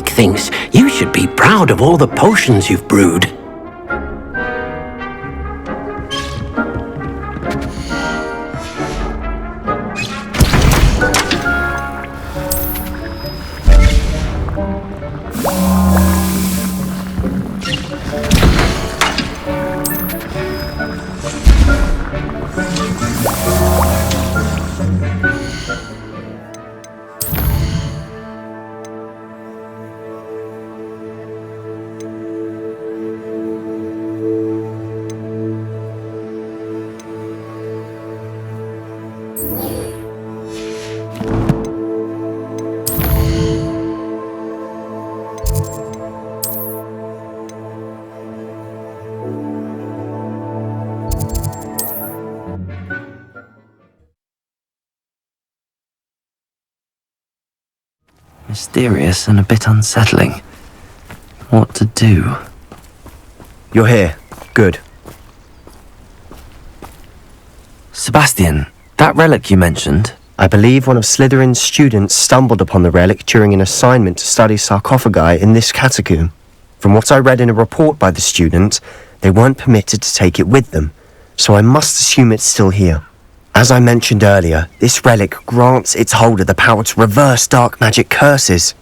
Mike thinks you should be proud of all the potions you've brewed. Mysterious and a bit unsettling. What to do? You're here. Good. Sebastian, that relic you mentioned? I believe one of Slytherin's students stumbled upon the relic during an assignment to study sarcophagi in this catacomb. From what I read in a report by the student, they weren't permitted to take it with them, so I must assume it's still here. As I mentioned earlier, this relic grants its holder the power to reverse dark magic curses.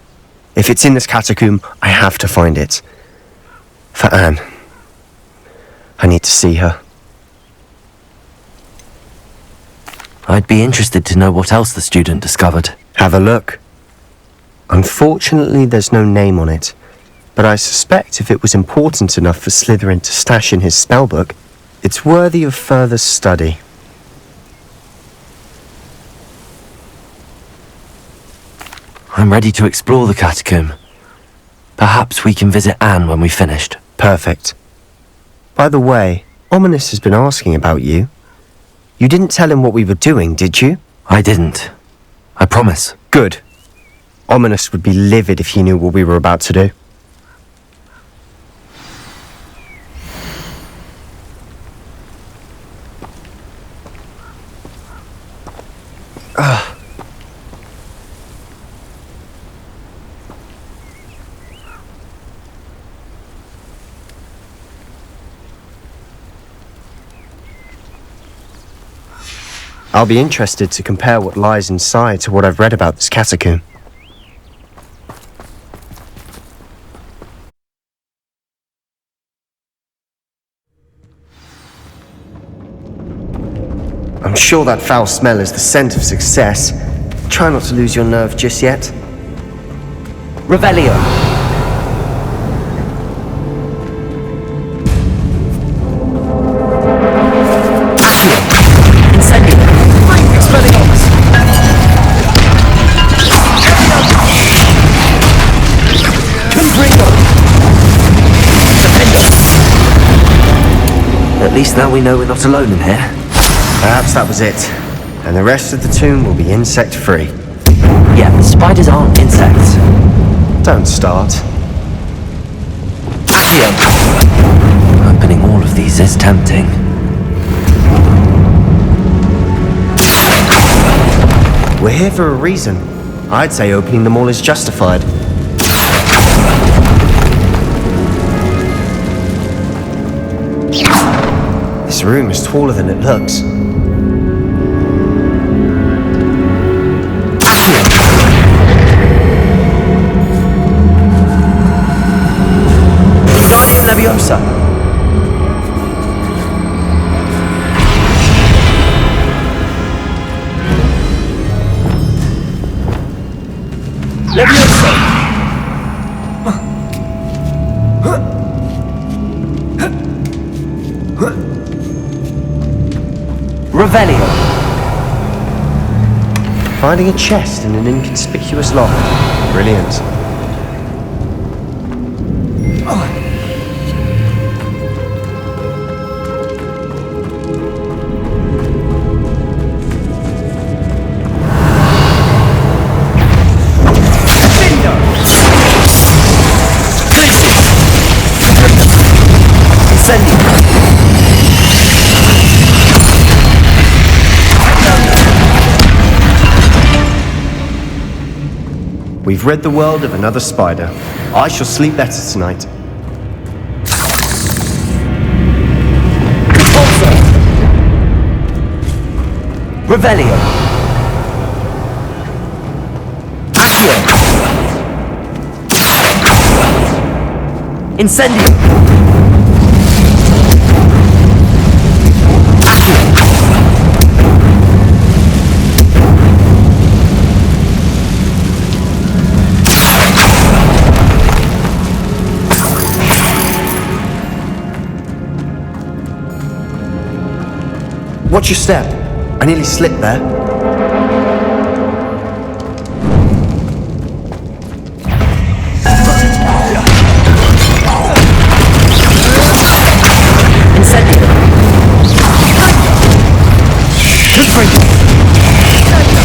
If it's in this catacomb, I have to find it. For Anne. I need to see her. I'd be interested to know what else the student discovered. Have a look. Unfortunately, there's no name on it, but I suspect if it was important enough for Slytherin to stash in his spellbook, it's worthy of further study. I'm ready to explore the catacomb. Perhaps we can visit Anne when we've finished. Perfect. By the way, Ominous has been asking about you. You didn't tell him what we were doing, did you? I didn't. I promise. Good. Ominous would be livid if he knew what we were about to do. I'll be interested to compare what lies inside to what I've read about this catacomb. I'm sure that foul smell is the scent of success. Try not to lose your nerve just yet. Revelio! At least now we know we're not alone in here. Perhaps that was it. And the rest of the tomb will be insect-free. Yeah, spiders aren't insects. Don't start. Accio! Opening all of these is tempting. We're here for a reason. I'd say opening them all is justified. This room is taller than it looks. Wingardium Leviosa. Leviosa. Revelio. Finding a chest in an inconspicuous lock. Brilliant. We've rid the world of another spider. I shall sleep better tonight. Revelio! Accio! Incendio! Accio! Watch your step. I nearly slipped there. Incendio! Confringo! Accio!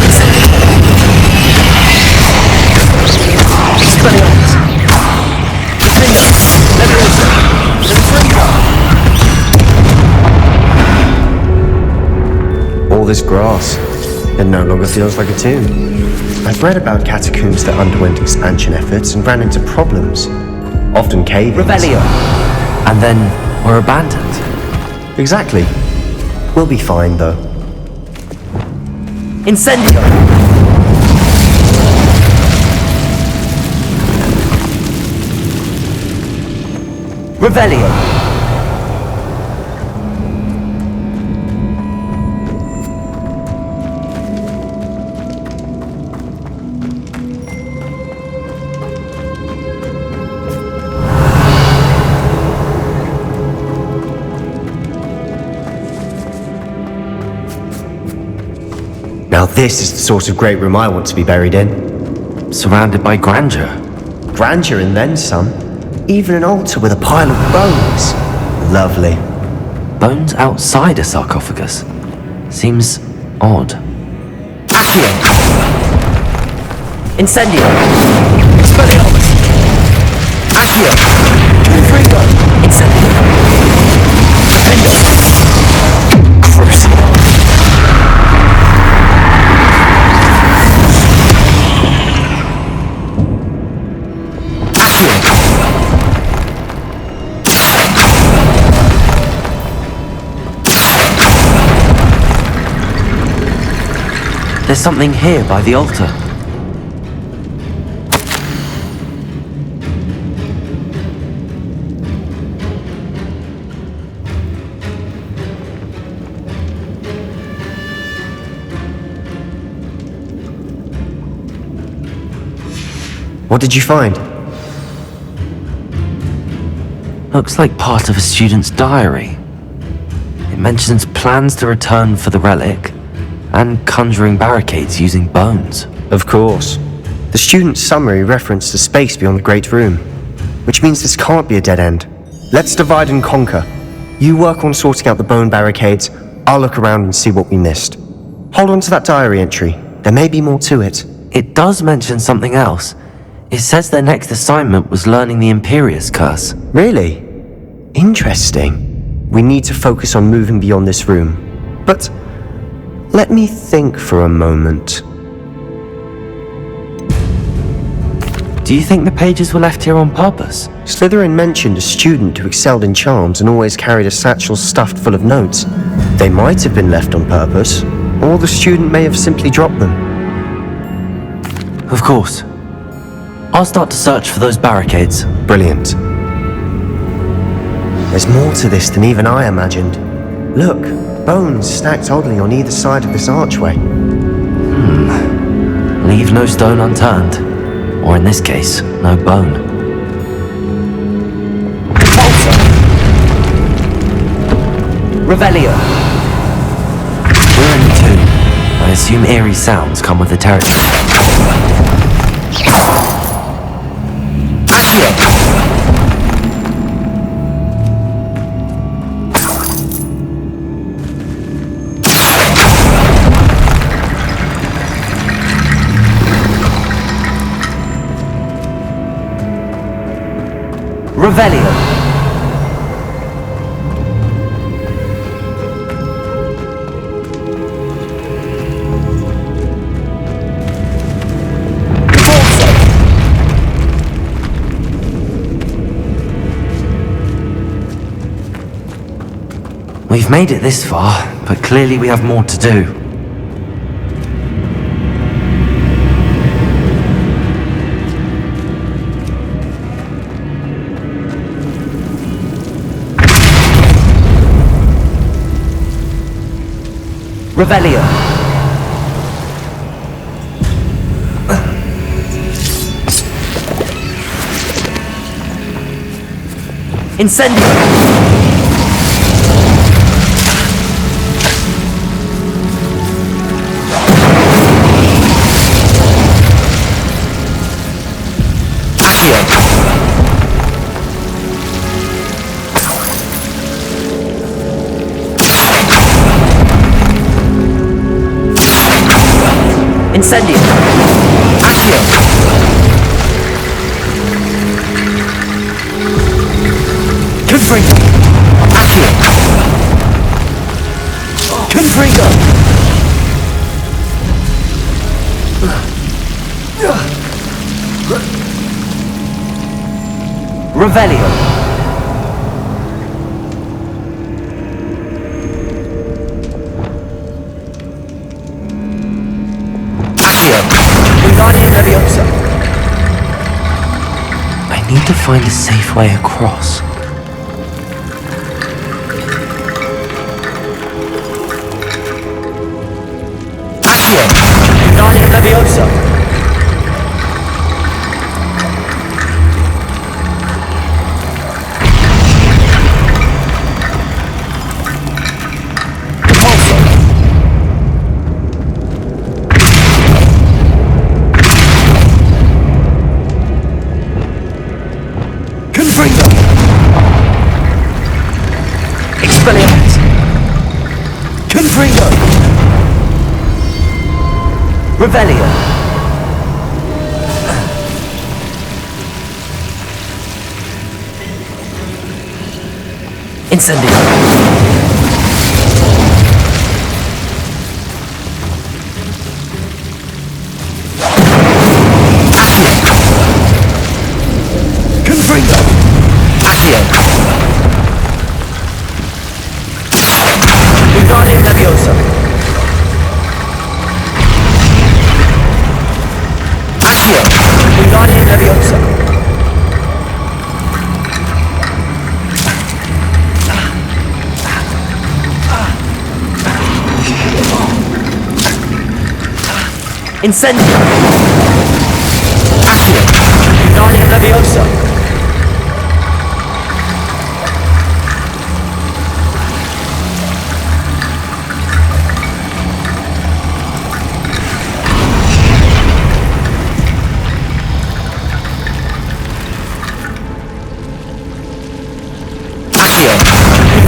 Incendio! Expelliarmus! Defendo! Leviosa! Confringo! All this grass, it no longer feels like a tomb. I've read about catacombs that underwent expansion efforts and ran into problems, often cave-ins. Revelio! And then were abandoned. Exactly. We'll be fine, though. Incendio! Revelio! Now this is the sort of great room I want to be buried in. Surrounded by grandeur. Grandeur and then some. Even an altar with a pile of bones. Lovely. Bones outside a sarcophagus. Seems odd. Accio! Incendio! Expelliarmus! Accio! Confringo! Incendio! Defendo! Crucible! There's something here by the altar. What did you find? Looks like part of a student's diary. It mentions plans to return for the relic and conjuring barricades using bones. Of course. The student's summary referenced the space beyond the Great Room, which means this can't be a dead end. Let's divide and conquer. You work on sorting out the bone barricades, I'll look around and see what we missed. Hold on to that diary entry. There may be more to it. It does mention something else. It says their next assignment was learning the Imperius Curse. Really? Interesting. We need to focus on moving beyond this room. But let me think for a moment. Do you think the pages were left here on purpose? Slytherin mentioned a student who excelled in charms and always carried a satchel stuffed full of notes. They might have been left on purpose, or the student may have simply dropped them. Of course. I'll start to search for those barricades. Brilliant. There's more to this than even I imagined. Look, bones stacked oddly on either side of this archway. Leave no stone unturned. Or in this case, no bone. Revelio! We're in the tomb. I assume eerie sounds come with the territory. Accio! Revelio! We've made it this far, but clearly we have more to do. Revelio. Incendio. Incendio. Accio. Confringo. Accio. Confringo. Revelio. I need to find a safe way across. Accio! Guardian Leviosa! Expelliarmus! Confringo! Revelio! Incendio! Accio! Confringo! Accio! Guardian Leviosa. Accio. Guardian Leviosa. Incendio. Accio. Guardian Leviosa.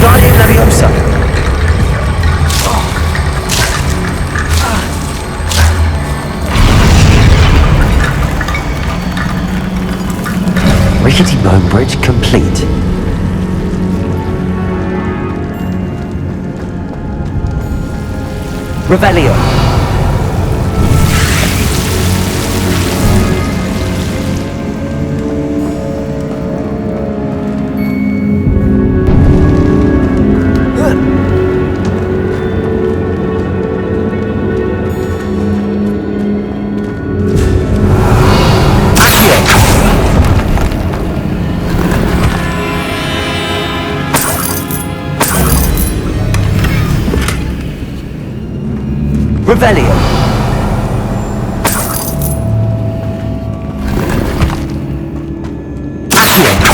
Guardian Leviosa. Rickety bone bridge complete. Revelio. Revelio. Accio.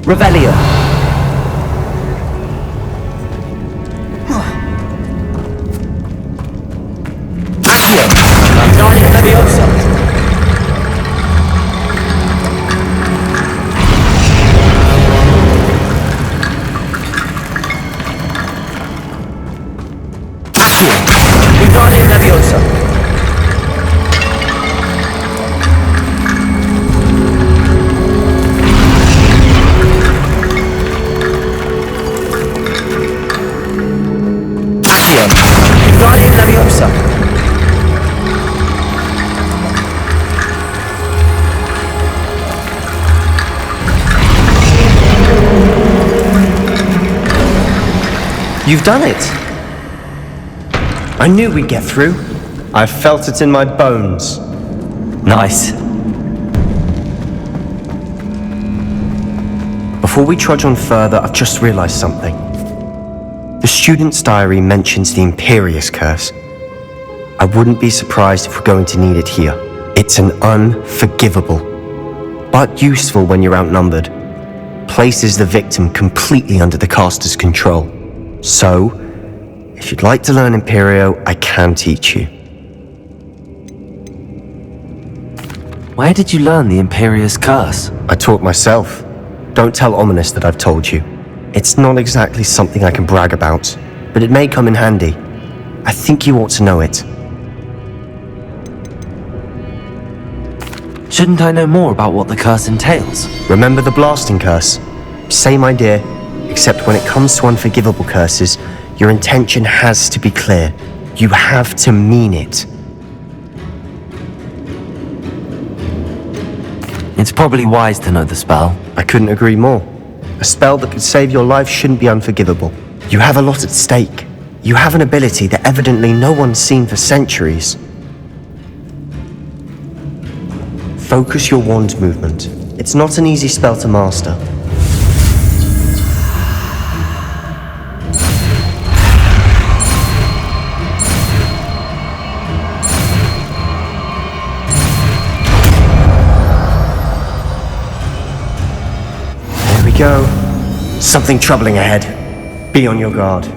Revelio. Leviosa. You've done it! I knew we'd get through. I felt it in my bones. Nice. Before we trudge on further, I've just realized something. The student's diary mentions the Imperious Curse. I wouldn't be surprised if we're going to need it here. It's an unforgivable, but useful when you're outnumbered. Places the victim completely under the caster's control. So, if you'd like to learn Imperio, I can teach you. Where did you learn the Imperious Curse? I taught myself. Don't tell Ominous that I've told you. It's not exactly something I can brag about, but it may come in handy. I think you ought to know it. Shouldn't I know more about what the curse entails? Remember the blasting curse? Same idea, except when it comes to unforgivable curses, your intention has to be clear. You have to mean it. It's probably wise to know the spell. I couldn't agree more. A spell that could save your life shouldn't be unforgivable. You have a lot at stake. You have an ability that evidently no one's seen for centuries. Focus your wand movement. It's not an easy spell to master. There we go. Something troubling ahead. Be on your guard.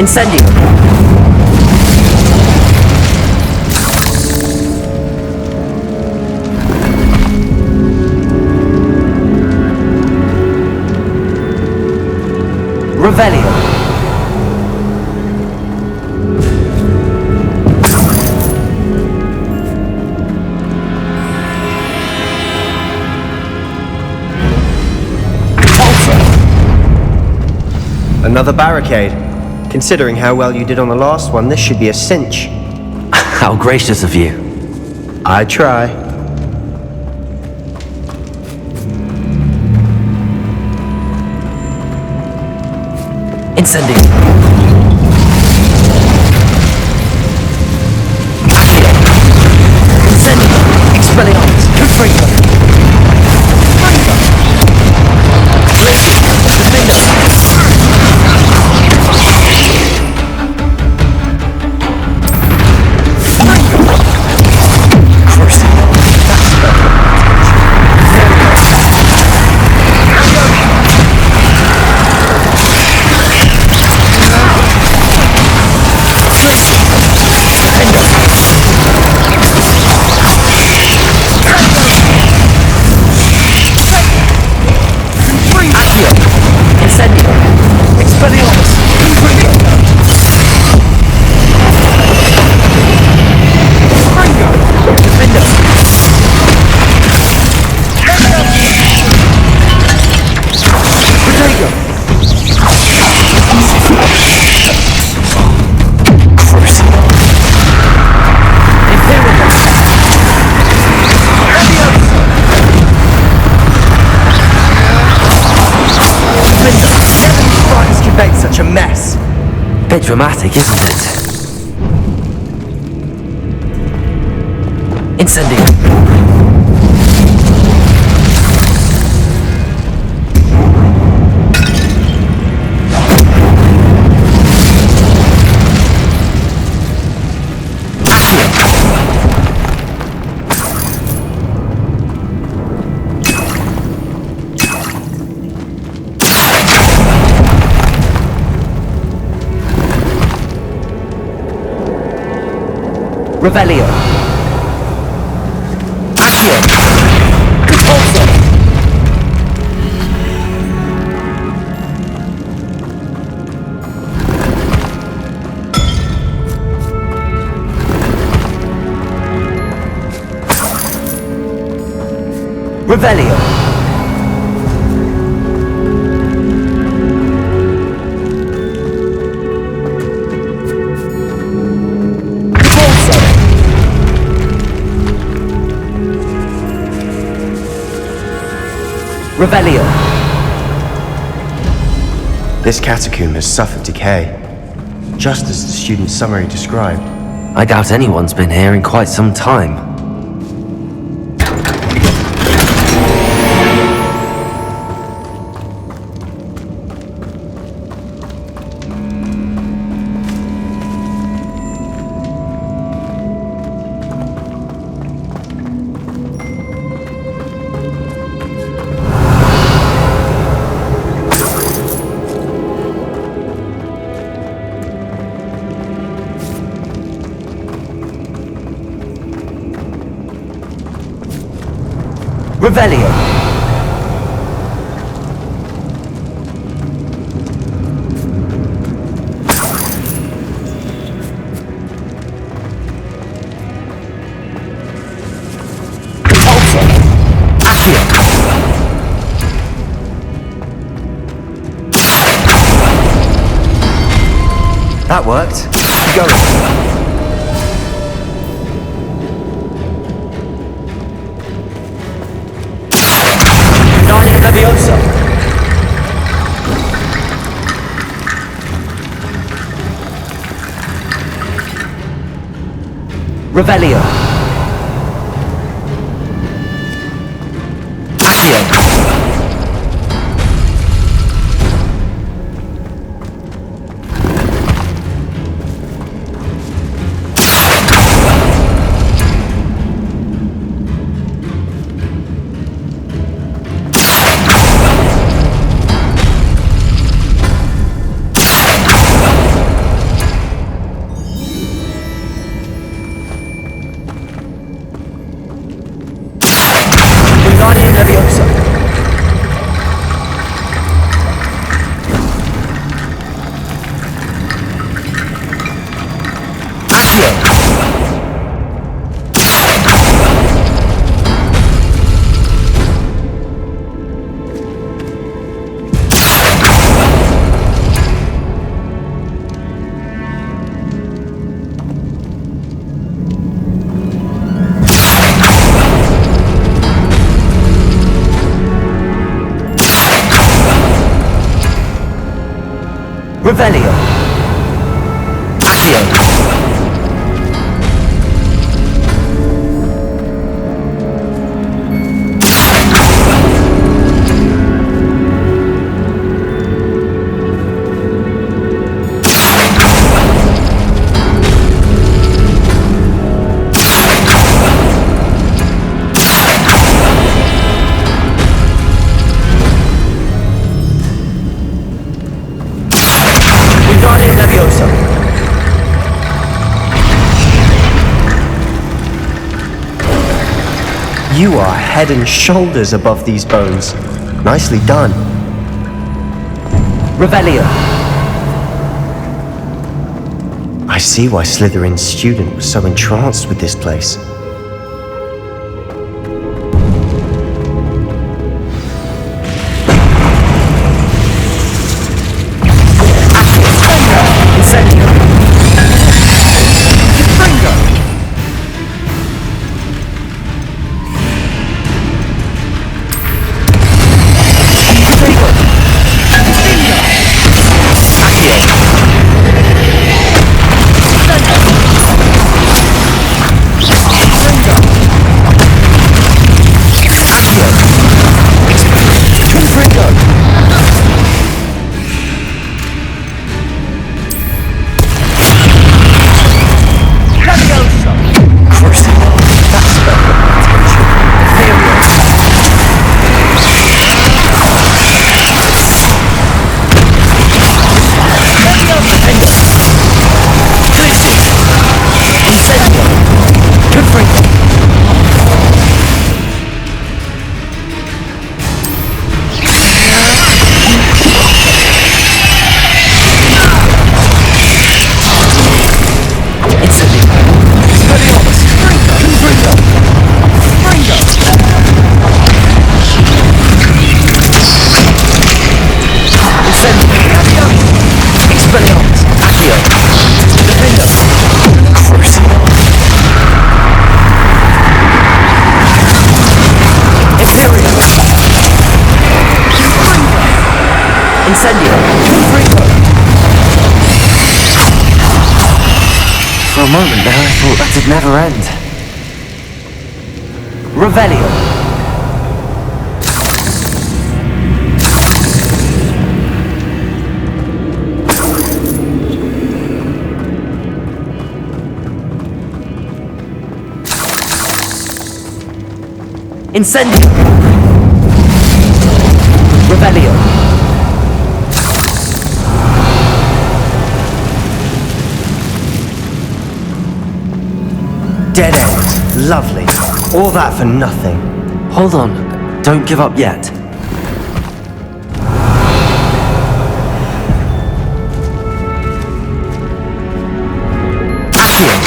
Incendio! Revelio! Another barricade. Considering how well you did on the last one, this should be a cinch. How gracious of you. I try. Incendio! Incendio! Expelliarmus! Confringo! Such a mess. Bit dramatic, isn't it? Incendio! Revelio. Accio. Repulso. Revelio. Repulso. Revelio. This catacomb has suffered decay, just as the student's summary described. I doubt anyone's been here in quite some time. Revelio. Repulso. Accio. That worked. Keep going. Leviosa. Revelio. Accio. Leviosa. Accio. Revelio. Accio. You are head and shoulders above these bones. Nicely done. Revelio. I see why Slytherin's student was so entranced with this place. Incendio! Confringo! For a moment there, I thought that'd never end. Revelio! Incendio! Revelio! Dead end. Lovely. All that for nothing. Hold on. Don't give up yet. Accio!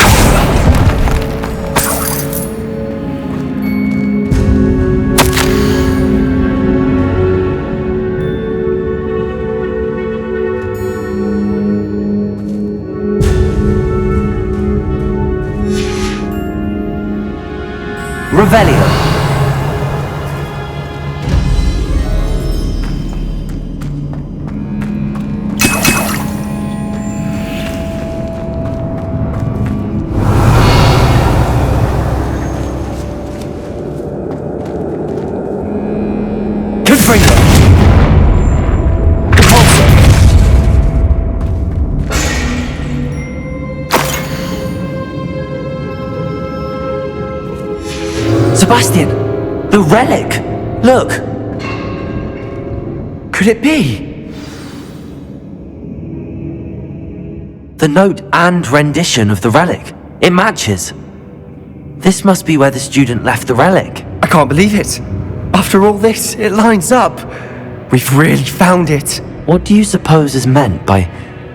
Revelio! Confringo! Compulso! Sebastian! The relic! Look! Could it be? The note and rendition of the relic. It matches. This must be where the student left the relic. I can't believe it. After all this, it lines up. We've really found it. What do you suppose is meant by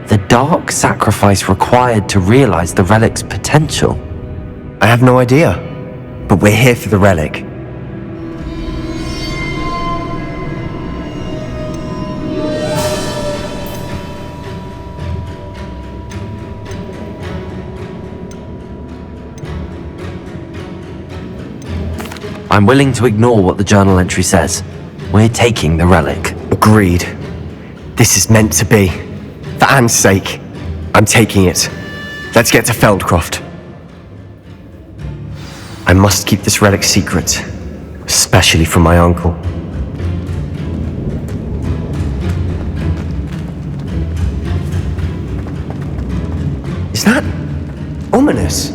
the dark sacrifice required to realize the relic's potential? I have no idea. But we're here for the relic. I'm willing to ignore what the journal entry says. We're taking the relic. Agreed. This is meant to be. For Anne's sake, I'm taking it. Let's get to Feldcroft. I must keep this relic secret, especially from my uncle. Is that ominous?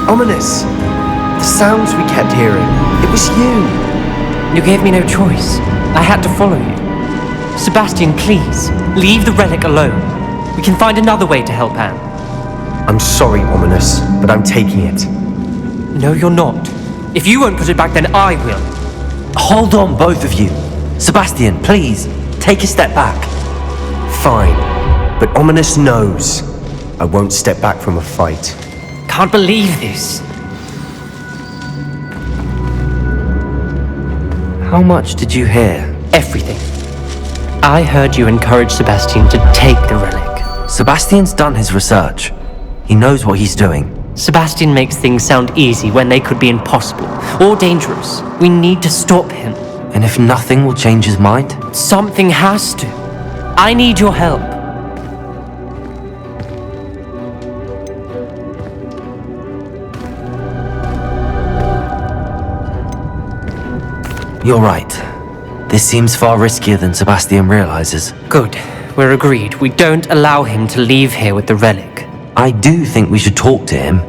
Ominous! The sounds we kept hearing. It was you! You gave me no choice. I had to follow you. Sebastian, please, leave the relic alone. We can find another way to help Anne. I'm sorry, Ominous, but I'm taking it. No, you're not. If you won't put it back, then I will. Hold on, both of you. Sebastian, please, take a step back. Fine, but Ominous knows I won't step back from a fight. Can't believe this. How much did you hear? Everything. I heard you encourage Sebastian to take the relic. Sebastian's done his research. He knows what he's doing. Sebastian makes things sound easy when they could be impossible or dangerous. We need to stop him. And if nothing will change his mind? Something has to. I need your help. You're right. This seems far riskier than Sebastian realizes. Good. We're agreed. We don't allow him to leave here with the relic. I do think we should talk to him,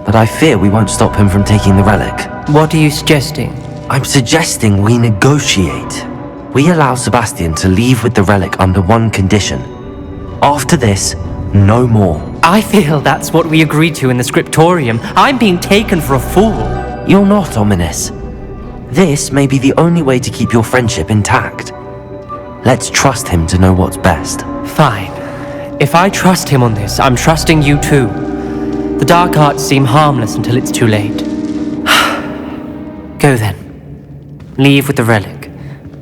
but I fear we won't stop him from taking the relic. What are you suggesting? I'm suggesting we negotiate. We allow Sebastian to leave with the relic under one condition. After this, no more. I feel that's what we agreed to in the scriptorium. I'm being taken for a fool. You're not, Ominous. This may be the only way to keep your friendship intact. Let's trust him to know what's best. Fine. If I trust him on this, I'm trusting you too. The dark arts seem harmless until it's too late. Go then. Leave with the relic.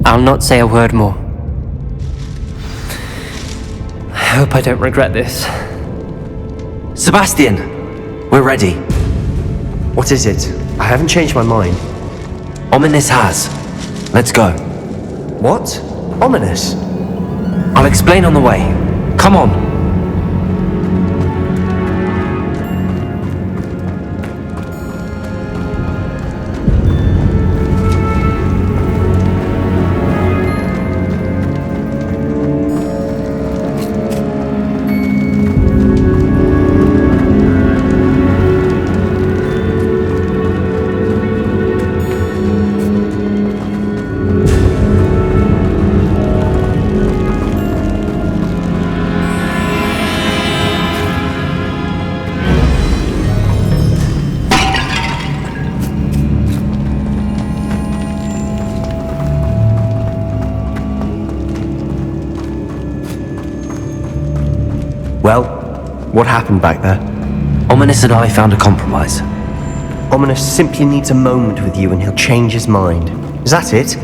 I'll not say a word more. I hope I don't regret this. Sebastian! We're ready. What is it? I haven't changed my mind. Ominous has. Let's go. What? Ominous? I'll explain on the way. Come on. Well, what happened back there? Ominous and I found a compromise. Ominous simply needs a moment with you and he'll change his mind. Is that it?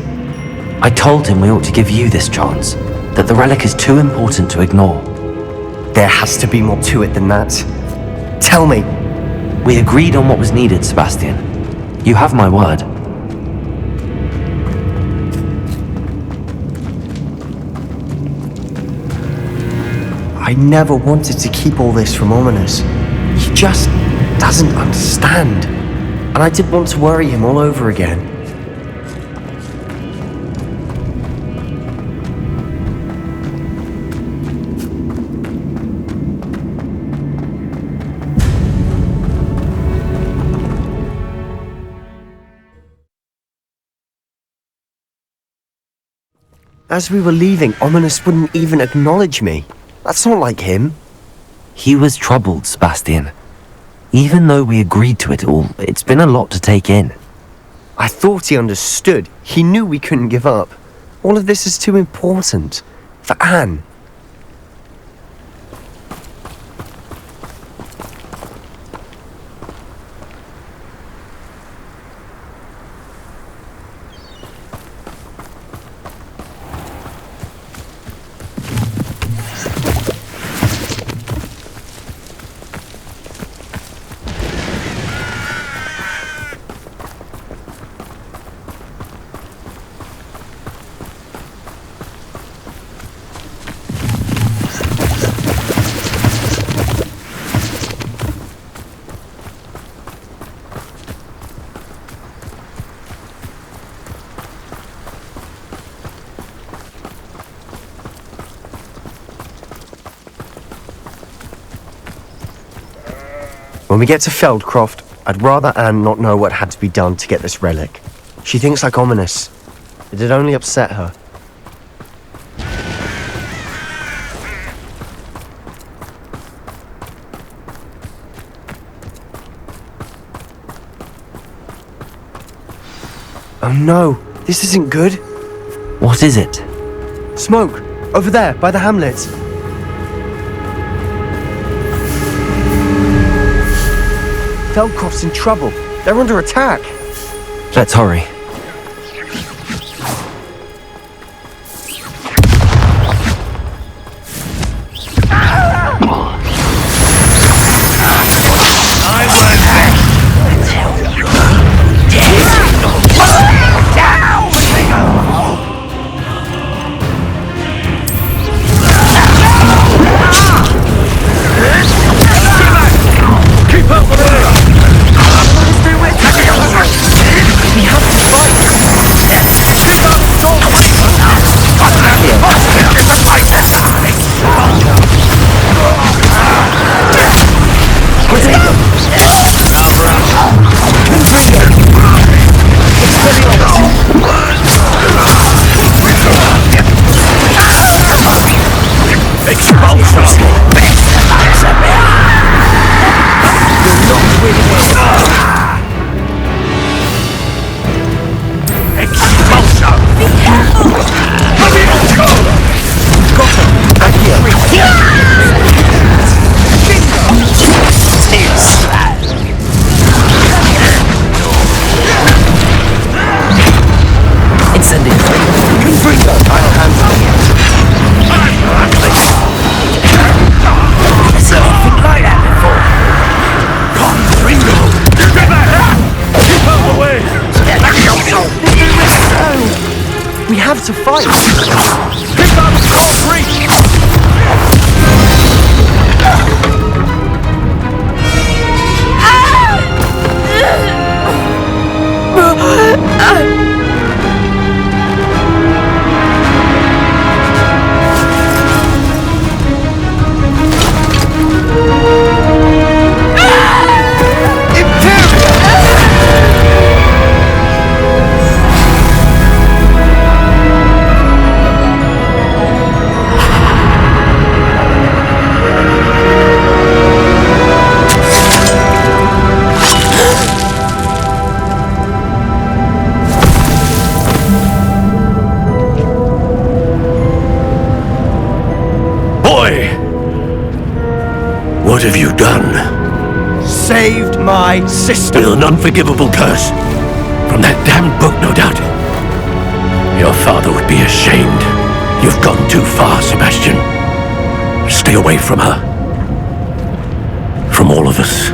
I told him we ought to give you this chance, that the relic is too important to ignore. There has to be more to it than that. Tell me. We agreed on what was needed, Sebastian. You have my word. I never wanted to keep all this from Ominous. He just doesn't understand. And I didn't want to worry him all over again. As we were leaving, Ominous wouldn't even acknowledge me. That's not like him. He was troubled, Sebastian. Even though we agreed to it all, it's been a lot to take in. I thought he understood. He knew we couldn't give up. All of this is too important. For Anne. When we get to Feldcroft, I'd rather Anne not know what had to be done to get this relic. She thinks like Ominous. It'd only upset her. Oh no, this isn't good. What is it? Smoke! Over there, by the hamlet. Feldcroft's in trouble. They're under attack. Let's hurry. have to fight! Keep out of close reach! What have you done? Saved my sister! With an unforgivable curse. From that damned book, no doubt. Your father would be ashamed. You've gone too far, Sebastian. Stay away from her. From all of us.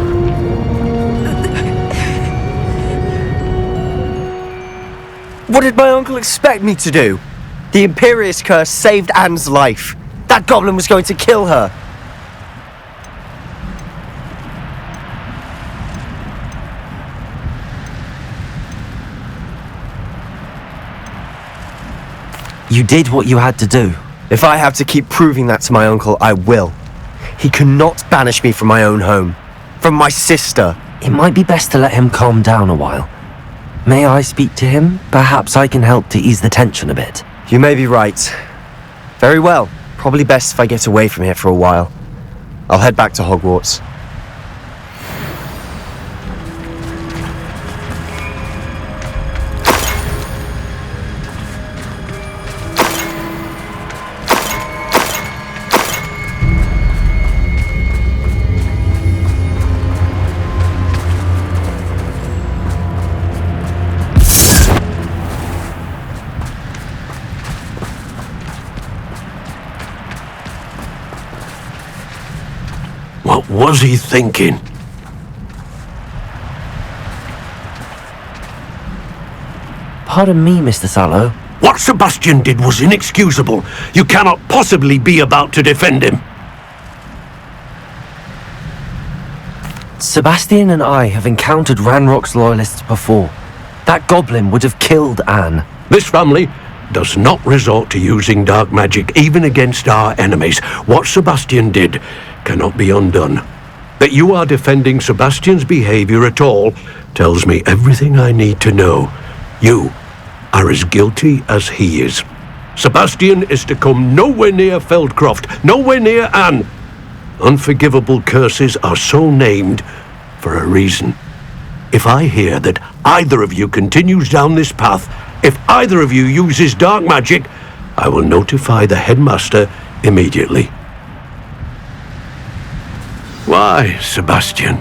What did my uncle expect me to do? The Imperious curse saved Anne's life. That goblin was going to kill her. You did what you had to do. If I have to keep proving that to my uncle, I will. He cannot banish me from my own home. From my sister. It might be best to let him calm down a while. May I speak to him? Perhaps I can help to ease the tension a bit. You may be right. Very well. Probably best if I get away from here for a while. I'll head back to Hogwarts. What was he thinking? Pardon me, Mr. Sallow. What Sebastian did was inexcusable. You cannot possibly be about to defend him. Sebastian and I have encountered Ranrock's loyalists before. That goblin would have killed Anne. This family does not resort to using dark magic even against our enemies. What Sebastian did cannot be undone. That you are defending Sebastian's behavior at all tells me everything I need to know. You are as guilty as he is. Sebastian is to come nowhere near Feldcroft, nowhere near Anne. Unforgivable curses are so named for a reason. If I hear that either of you continues down this path, if either of you uses dark magic, I will notify the headmaster immediately. Why, Sebastian?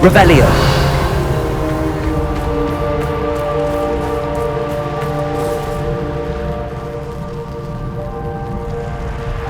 Revelio.